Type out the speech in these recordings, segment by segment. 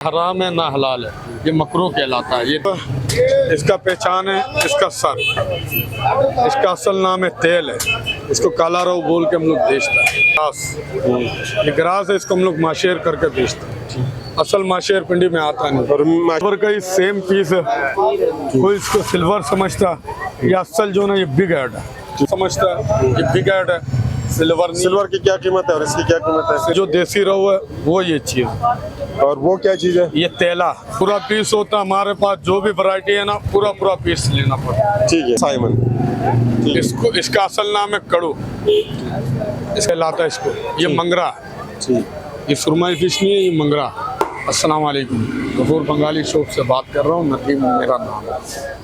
हराम है ना हलाल है, ये मकरू कहलाता है। ये इसका पहचान है इसका सर, इसका असल नाम है तेल है, इसको काला रोहू बोल के हम लोग बेचते हैं। ग्रास, ये ग्रास है, इसको हम लोग माशेर करके बेचते हैं। असल माशेर पिंडी में आता नहीं। और सिल्वर का ही सेम पीस है, कोई इसको सिल्वर समझता, ये असल जो ना ये बिग हेड है समझता है, ये बिग हेड है। सिल्वर की क्या कीमत है और इसकी क्या कीमत है? जो देसी रोहू है वो ये चीज, और वो क्या चीज है? ये तेला पूरा पीस होता है हमारे पास। जो भी वैरायटी है ना पूरा पीस लेना पड़ता है। ठीक है साइमन। इसको इसका असल नाम है कड़ू, इसका लाता है इसको। ये मंगरा, ये सुरमई फिश नहीं है, ये मंगरा। अस्सलाम वालेकुम, गफूर बंगाली शॉप से बात कर रहा हूँ। नदीम मेरा नाम है।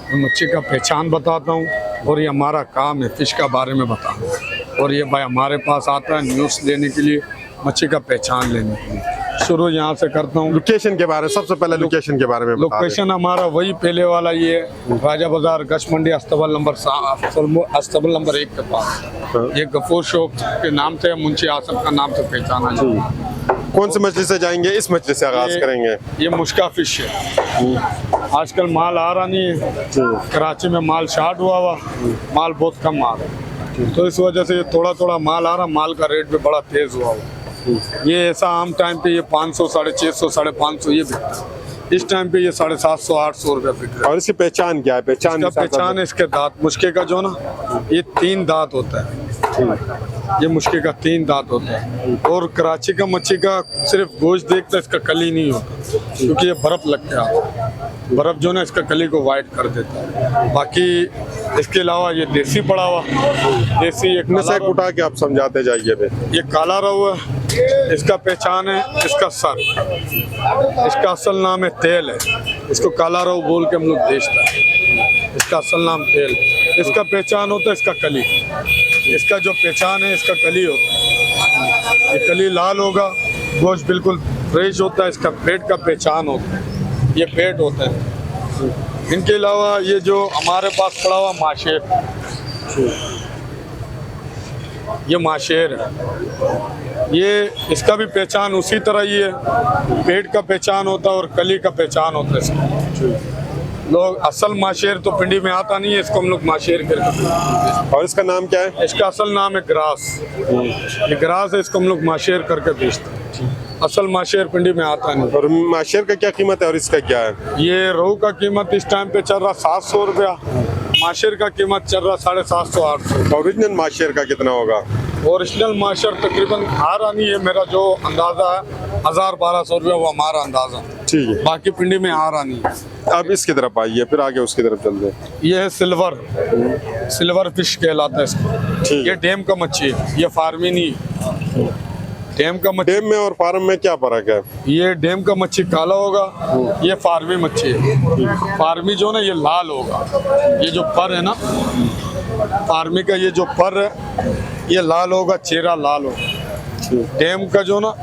मैं मच्छी का पहचान बताता हूँ और ये हमारा काम है फिश का बारे में बताना। और ये भाई हमारे पास आता है न्यूज़ लेने के लिए, मच्छी का पहचान लेने के लिए। शुरू यहाँ से करता हूँ। लोकेशन के बारे में, सबसे पहले लोकेशन के बारे में बता दें। लोकेशन हमारा वही पहले वाला ये राजा बाजार गश मंडी अस्तबल नंबर 1 के पास। ये गफूर शॉप के नाम से, मुंशी आसम का नाम से पहचाना जाता। कौन सी मछली से जाएंगे? इस मछली से आगाज करेंगे। ये मुश्का फिश है। आजकल माल आ रहा नहीं है, कराची में माल शार्ट हुआ माल बहुत कम आ रहा है, तो इस वजह से थोड़ा माल आ रहा। माल का रेट भी बड़ा तेज हुआ। ये ऐसा आम टाइम पे ये 500, 650, 550 ये बिकता है। इस टाइम पे ये 750, 800 रुपये बिक रहा है। और इसकी पहचान क्या है? पहचान है इसके दांत। मुश्के का जो ना ये 3 दांत होता है, ये मुश्के का 3 दांत होता है। और कराची का मच्छी का सिर्फ गोश्त देखता है, इसका कली नहीं होता, क्योंकि ये बर्फ लग के आता है। बर्फ जो ना इसका कली को वाइट कर देता है। बाकी इसके अलावा ये देसी पड़ा हुआ, देसी एक नशा उठा के आप समझाते जाइए। ये काला रोहू है, इसका पहचान है इसका सर, इसका असल नाम है तेल है, इसको काला रोहू बोल के हम लोग बेचते हैं। इसका असल नाम तेल। इसका पहचान होता है इसका कली, इसका जो पहचान है इसका कली होता है। ये कली लाल होगा, गोश्त बिल्कुल फ्रेश होता है। इसका पेट का पहचान होता है, ये पेट होता है। इनके अलावा ये जो हमारे पास पड़ा हुआ माशेर, ये माशेर है। ये इसका भी पहचान उसी तरह ही है, पेट का पहचान होता है और कली का पहचान होता है इसका। लोग असल माशेर तो पिंडी में आता नहीं है, इसको हम लोग माशेर करके। और इसका नाम क्या है? इसका असल नाम है ग्रास, ये ग्रास है, इसको हम लोग माशेर करके बेचते हैं। असल माशेर पिंडी में आता नहीं। और माशेर का क्या कीमत है और इसका क्या है? ये रोहू का कीमत इस टाइम पे चल रहा 700 रुपया, माशेर का कीमत चल रहा 750, 800। ओरिजिनल माशेर का कितना होगा? ओरिजिनल माशेर तकरीबन आ रहा नहीं है, मेरा जो अंदाजा है 1000-1200 रुपया, वो हमारा अंदाजा। ठीक है, बाकी पिंडी में आ रहा नहीं है। अब इसकी तरफ आइए, फिर आगे उसकी तरफ चलते हैं। ये है सिल्वर फिश कहलाता है इसको। ये डैम का मच्छी है, ये फार्मी नहीं। डैम का मच्छी, डैम में और फार्म में क्या फर्क है? ये डैम का मच्छी काला होगा, ये फार्मी मच्छी है। फार्मी जो ना ये लाल होगा, ये जो पर है ना फार्मी का, ये जो पर है ये लाल होगा, चेहरा लाल होगा। डैम का जो ना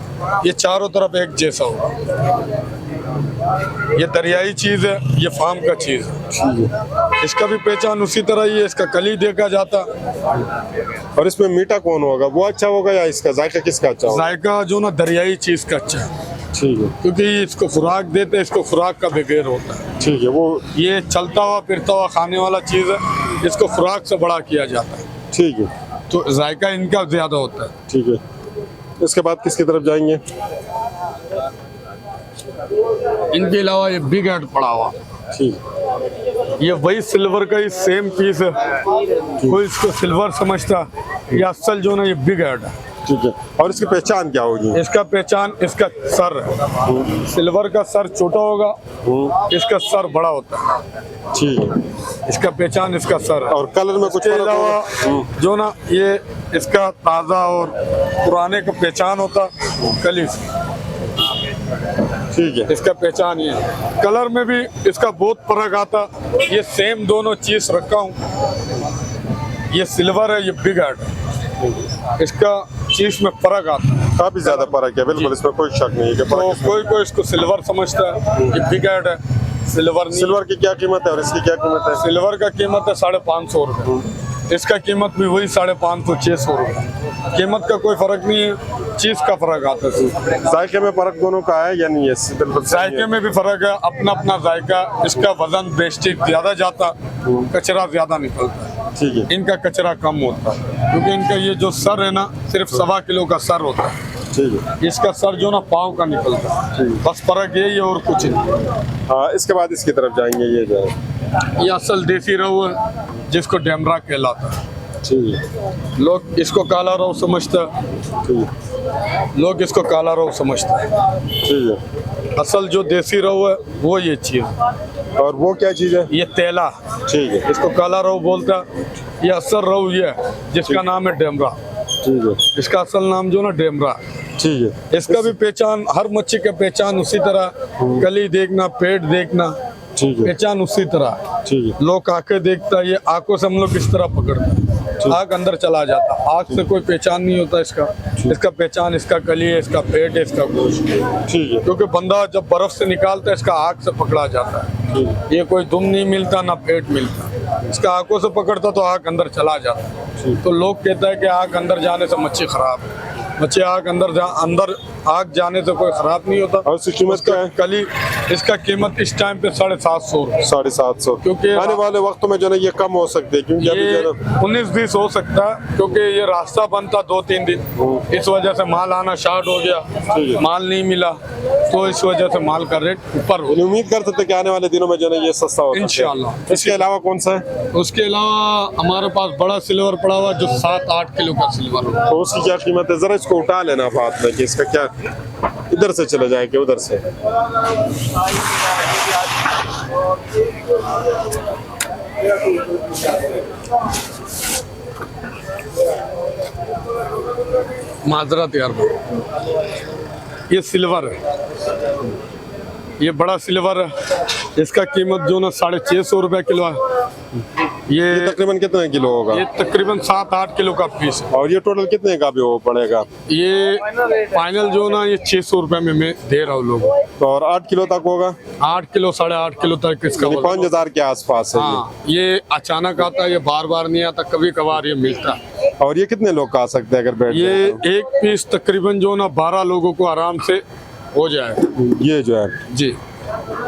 ये चारों तरफ एक जैसा होगा। ये दरियाई चीज है, ये फार्म का चीज है। इसका भी पहचान उसी तरह ही है, इसका कली देखा जाता। और इसमें मीठा कौन होगा, वो अच्छा होगा या इसका जायका किसका अच्छा होगा? जायका जो ना दरियाई चीज का अच्छा है। ठीक है, क्योंकि इसको खुराक देते हैं, इसको खुराक का बगैर होता है। ठीक है, वो ये चलता हुआ फिरता हुआ खाने वाला चीज है, इसको खुराक से बड़ा किया जाता है। ठीक है, तो जायका इनका ज्यादा होता है। ठीक है। इसके बाद किसकी तरफ जाएंगे? इनके अलावा ये बिग हेड पड़ा हुआ, ठीक, ये वही सिल्वर का ही सेम पीस है। कोई इसको सिल्वर समझता, ये असल जो ना ये बिग हेड है। ठीक है। और इसकी पहचान क्या होगी? इसका पहचान इसका सर है। सिल्वर का सर छोटा होगा, इसका सर बड़ा होता है। ठीक है, इसका पहचान इसका सर है। और कलर में कुछ इसके अलावा जो ना ये इसका ताज़ा और पुराने का पहचान होता कली से। ठीक है, इसका पहचान ये है। कलर में भी इसका बहुत फर्क आता। ये सेम दोनों चीज रखा हूँ, ये सिल्वर है, ये बिग हेड है। इसका चीज में फर्क आता है, काफी ज्यादा फर्क है। बिल्कुल, इसमें कोई शक नहीं है कि तो कोई इसको सिल्वर समझता है, ये बिग हेड है, सिल्वर नहीं। सिल्वर की क्या कीमत है और इसकी क्या कीमत है? सिल्वर का कीमत है 550 रुपये, इसका कीमत भी वही 550-600 रुपये। कीमत का कोई फर्क नहीं है, चीज का फर्क आता है। जायके में फर्क दोनों का है या नहीं है? बिल्कुल जायके में भी फर्क है, अपना अपना जायका। इसका वजन बेस्टिक ज्यादा जाता, कचरा ज्यादा निकलता है। ठीक है, इनका कचरा कम होता है क्योंकि इनका ये जो सर है ना, सिर्फ 1.25 किलो का सर होता है। ठीक है। इसका सर जो ना पाँव का निकलता है, बस फर्क यही है और कुछ नहीं। हाँ, इसके बाद इसकी तरफ जाएंगे। ये जो है ये असल देसी रहू है जिसको डेमरा कहलाता है। ठीक है, लोग इसको काला रहू समझते हैं, ठीक है, लोग इसको काला रहू समझते हैं। ठीक है। असल जो देसी रहू है वो ये चीज, और वो क्या चीज़ है? ये तेला, ठीक है, इसको काला रहू बोलता है। ये असल रहू ये है जिसका नाम है डेमरा। ठीक है, इसका असल नाम जो ना डेमरा। ठीक है। इसका भी पहचान, हर मच्छी का पहचान उसी तरह, कली देखना, पेट देखना, ठीक है, पहचान उसी तरह। ठीक है, लोग आंखें देखता है, ये आंखों से हम लोग किस तरह पकड़ते हैं, आंख अंदर चला जाता। आंख से कोई पहचान नहीं होता इसका। इसका पहचान इसका कली है, इसका पेट है, इसका गोश्त। ठीक है, क्योंकि बंदा जब बर्फ से निकालता है इसका आंख से पकड़ा जाता है। ठीक है, ये कोई दुम नहीं मिलता ना पेट मिलता, इसका आंखों से पकड़ता तो आंख अंदर चला जाता। तो लोग कहता है कि आंख अंदर जाने से मच्छी खराब है। मच्छी आंख अंदर आग जाने से कोई खराब नहीं होता। और इसकी कीमत क्या है? कली, इसका कीमत इस टाइम पे 750 750। क्योंकि आने वाले वक्तों में जो है ये कम हो सकते हैं, क्योंकि अभी ये जो है 19-20 हो सकता है, क्योंकि ये रास्ता बंद था 2-3 दिन। इस वजह से माल आना स्टार्ट हो गया, माल नहीं मिला, तो इस वजह से माल का रेट ऊपर हो गया। उम्मीद कर सकते हैं कि आने वाले दिनों में जो है ये सस्ता हो सकता है। इंशाल्लाह। इसके अलावा कौन सा है? उसके अलावा हमारे पास बड़ा सिल्वर पड़ा हुआ जो 7-8 किलो का सिल्वर हो। तो उसकी क्या कीमत है? जरा इसको उठा लेना हाथ में कि इसका क्या, इधर से चले जाए कि उधर से। माजरत यार, ये सिल्वर है, ये बड़ा सिल्वर है। इसका कीमत जो ना 650 रुपये किलो है। ये तकरीबन कितने किलो होगा? ये तकरीबन 7-8 किलो का पीस है। और ये टोटल कितने का भी वो पड़ेगा? ये फाइनल जो ना ये 600 रुपये में मैं दे रहा हूँ लोगों को। तो और 8 किलो तक होगा? 8 किलो 8.5 किलो तक इसका वजन। 5000 के आसपास है। हाँ, ये अचानक आता है, ये बार बार नहीं आता, कभी कभार ये मिलता है। और ये कितने लोग खा सकते हैं अगर बैठ ये जाए तो? एक पीस तकरीबन जो ना 12 लोगों को आराम से हो जाए। ये जो है, जी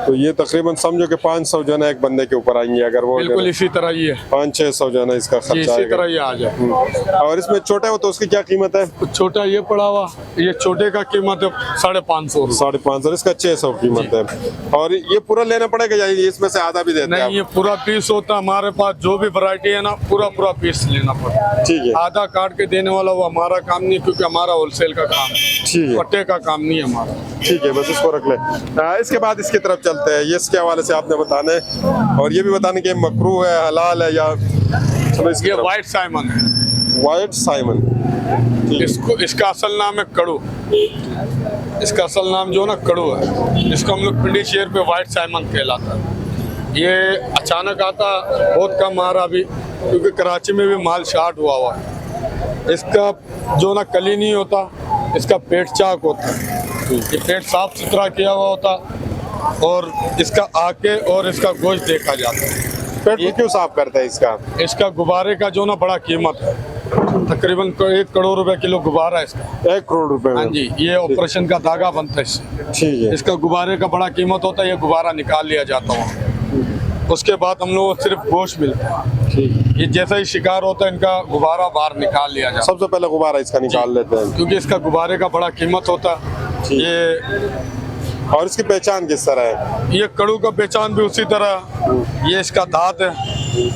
तो ये तकरीबन समझो कि 500 जो है ना एक बंदे के ऊपर आएंगे अगर वो बिल्कुल इसी तरह ही है। 500-600 जो है ना इसका जी, खर्चा इसी आएगा। तरह ये आ जाए। और इसमें छोटे हो तो उसकी क्या कीमत है? कुछ छोटा ये पड़ा हुआ, ये छोटे का कीमत है 550 रुपये। 550। इसका 600 कीमत है। और ये पूरा लेना पड़ेगा या इसमें से आधा भी देते हैं? नहीं, ये पूरा पीस होता है। हमारे पास जो भी वैरायटी है ना, पूरा पीस लेना पड़ता है। ठीक है, आधा काट के देने वाला वो हमारा काम नहीं, क्योंकि हमारा होलसेल का काम है, ठीक है, पट्टे का काम नहीं है हमारा। ठीक है, बस इसको रख ले। इसके बाद इसकी तरफ चलते हैं। ये इसके हवाले से आपने बताना है और ये भी बताने कि मकरू है, हलाल है या। चलो इसकी ये तरफ। व्हाइट साइमन है। व्हाइट साइमन, ठीक है। इसको, इसका असल नाम है कड़ू। इसका असल नाम जो ना कड़ू है। इसको हम लोग पिंडी शहर पे व्हाइट साइमन कहलाता है। ये अचानक आता, बहुत कम आ रहा अभी, क्योंकि कराची में भी माल शार्ट हुआ है। इसका जो ना कली नहीं होता, इसका पेट चाक होता है। ये पेट साफ सुथरा किया हुआ होता और इसका आके और इसका गोश्त देखा जाता है। पेट को क्यों साफ करता है इसका? इसका गुब्बारे का जो ना बड़ा कीमत है, तकरीबन 1 करोड़ रुपए किलो गुब्बारा है इसका। 1 करोड़ रुपए में? हाँ जी, ये ऑपरेशन का धागा बनता है इससे। ठीक है, इसका गुब्बारे का बड़ा कीमत होता है। ये गुब्बारा निकाल लिया जाता है, उसके बाद हम लोग सिर्फ गोश्त मिलता है। ठीक है। ये जैसा ही शिकार होता है, इनका गुब्बारा बाहर निकाल लिया जाता है, सबसे पहले गुब्बारा इसका निकाल लेते हैं क्योंकि इसका गुब्बारे का बड़ा कीमत होता है। ये और इसकी पहचान किस तरह है? ये कड़ू का पहचान भी उसी तरह। ये इसका दांत है,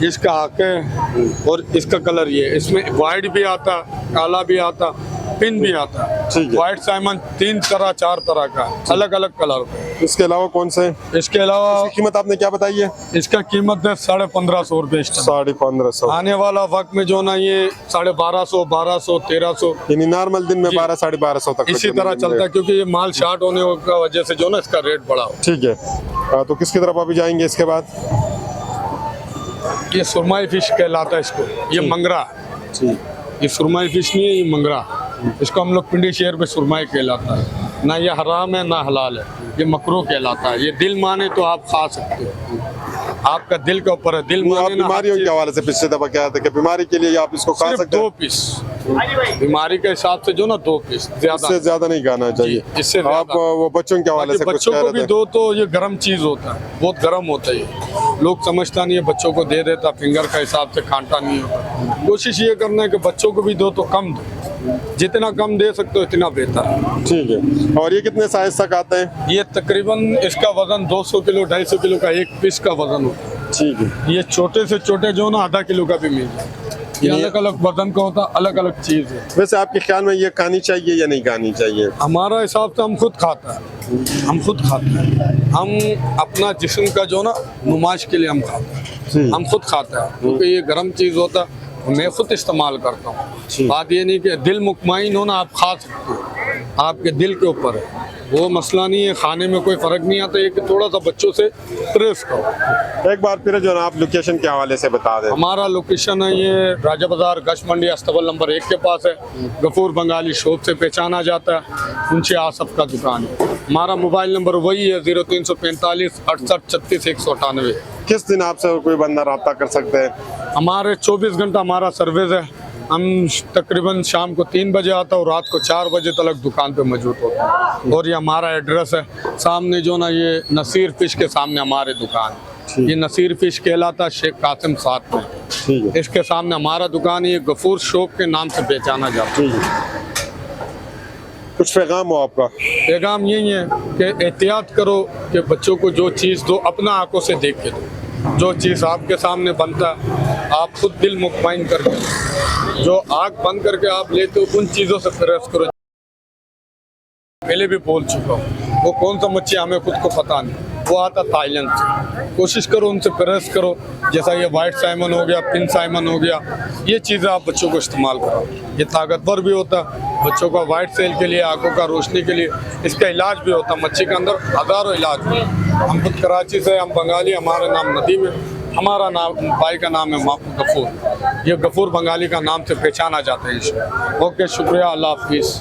इसका आँखें है और इसका कलर ये। इसमें वाइट भी आता, काला भी आता, पिन भी आता। ठीक है। व्हाइट साइमन 3 तरह 4 तरह का, अलग अलग कलर। इसके अलावा कौन से? इसके अलावा इसकी कीमत आपने क्या बताई है? इसका कीमत है 1550 रुपये। 1550। आने वाला वक्त में जो ना ये 1250, 1200, 1300 यानी नॉर्मल दिन में 1200-1250 तक इसी तरह चलता है, क्योंकि ये माल शार्ट होने की वजह से जो ना इसका रेट बढ़ा हो। ठीक है। तो किसकी तरफ अभी जाएंगे इसके बाद? ये सुरमाई फिश कहलाता है इसको। ये मंगरा, ठीक। ये सुरमाई फिश नहीं है, ये मंगरा। इसको हम लोग पिंडी शहर में सुरमाई कहलाता है। ना ये हराम है ना हलाल है, ये मकरूह कहलाता है। ये दिल माने तो आप खा सकते हो। आपका दिल के ऊपर है। दिल नहीं, आप माने ना, हर बीमारियों के चीज़- हवाले से पिछले दफा क्या था कि बीमारी के लिए आप इसको खा सिर्फ सकते 2 हैं, पीस बीमारी के हिसाब से जो ना 2 पीस ज्यादा इससे ज्यादा नहीं खाना चाहिए। जी, इससे ज्यादा। आप वो बच्चों के हवाले बाकी से कुछ बच्चों कह को रहे भी थे। दो तो ये गर्म चीज होता है, बहुत गर्म होता है ये। लोग समझता नहीं है, बच्चों को दे देता फिंगर का हिसाब से, कांटा नहीं होता। कोशिश ये करना है कि बच्चों को भी दो तो कम दो, जितना कम दे सकते हो इतना बेहतर है। ठीक है। और ये कितने साइज तक आते हैं? ये तकरीबन इसका वजन 200 किलो 250 किलो का एक पीस का वजन होता है। ठीक है। ये छोटे से छोटे जो ना आधा किलो का भी मिल जाए। ये ये- अलग अलग वजन का होता है, अलग अलग चीज है। वैसे आपके ख्याल में ये खानी चाहिए या नहीं खानी चाहिए? हमारा हिसाब से हम खुद खाते हैं, हम खुद खाते हैं। हम अपना जिस्म का जो ना नुमाइश के लिए हम खाते हैं, हम खुद खाते हैं, क्योंकि ये गर्म चीज़ होता है, मैं खुद इस्तेमाल करता हूँ। बात ये नहीं कि दिल मुतमईन हो ना, आप खा सकते हो, आपके दिल के ऊपर है, वो मसला नहीं है। खाने में कोई फ़र्क नहीं आता, ये कि थोड़ा सा बच्चों से प्रेस करो। एक बार फिर जो है ना आप लोकेशन के हवाले से बता दें। हमारा लोकेशन है ये राजा बाजार गश मंडी अस्तबल नंबर 1 के पास है। गफूर बंगाली शॉप से पहचाना जाता है। मुंशी आसफ का दुकान है। हमारा मोबाइल नंबर वही है 0345 68 36 198। किस दिन आपसे कोई बंदा रब्ता कर सकते हैं? हमारे 24 घंटा हमारा सर्विस है। हम तकरीबन शाम को 3 बजे आता और रात को 4 बजे तक दुकान पे मौजूद होता है। और ये हमारा एड्रेस है सामने जो ना, ये नसीर फिश के सामने हमारे दुकान है। ये नसीर फिश कहलाता है, शेख कासिम साथ में। ठीक है। इसके सामने हमारा दुकान है, ये गफूर शॉप के नाम से पहचाना जाता है। ठीक है। कुछ पैगाम हो आपका? पैगाम यही है कि एहतियात करो कि बच्चों को जो चीज़ दो अपना आंखों से देख के दो। जो चीज़ आपके सामने बनता है आप खुद दिल मुतमईन करके, जो आँख बंद करके आप लेते हो उन चीज़ों से प्रेस करो। पहले भी बोल चुका हूँ, वो कौन सा मच्छी हमें खुद को पता नहीं, वो आता थाईलैंड से। कोशिश करो उनसे प्रेस करो, जैसा ये वाइट साइमन हो गया, पिन साइमन हो गया, ये चीज़ें आप बच्चों को इस्तेमाल करो। ये ताकतवर भी होता है बच्चों का, वाइट सेल के लिए, आंखों का रोशनी के लिए, इसका इलाज भी होता है। मच्छी के अंदर हज़ारों इलाज भी। हम खुद कराची से, हम बंगाली, हमारा नाम नदीम है, हमारा नाम भाई का नाम है गफूर। ये गफूर बंगाली का नाम से पहचाना जाता है। ओके, शुक्रिया, अल्लाह हाफिज़।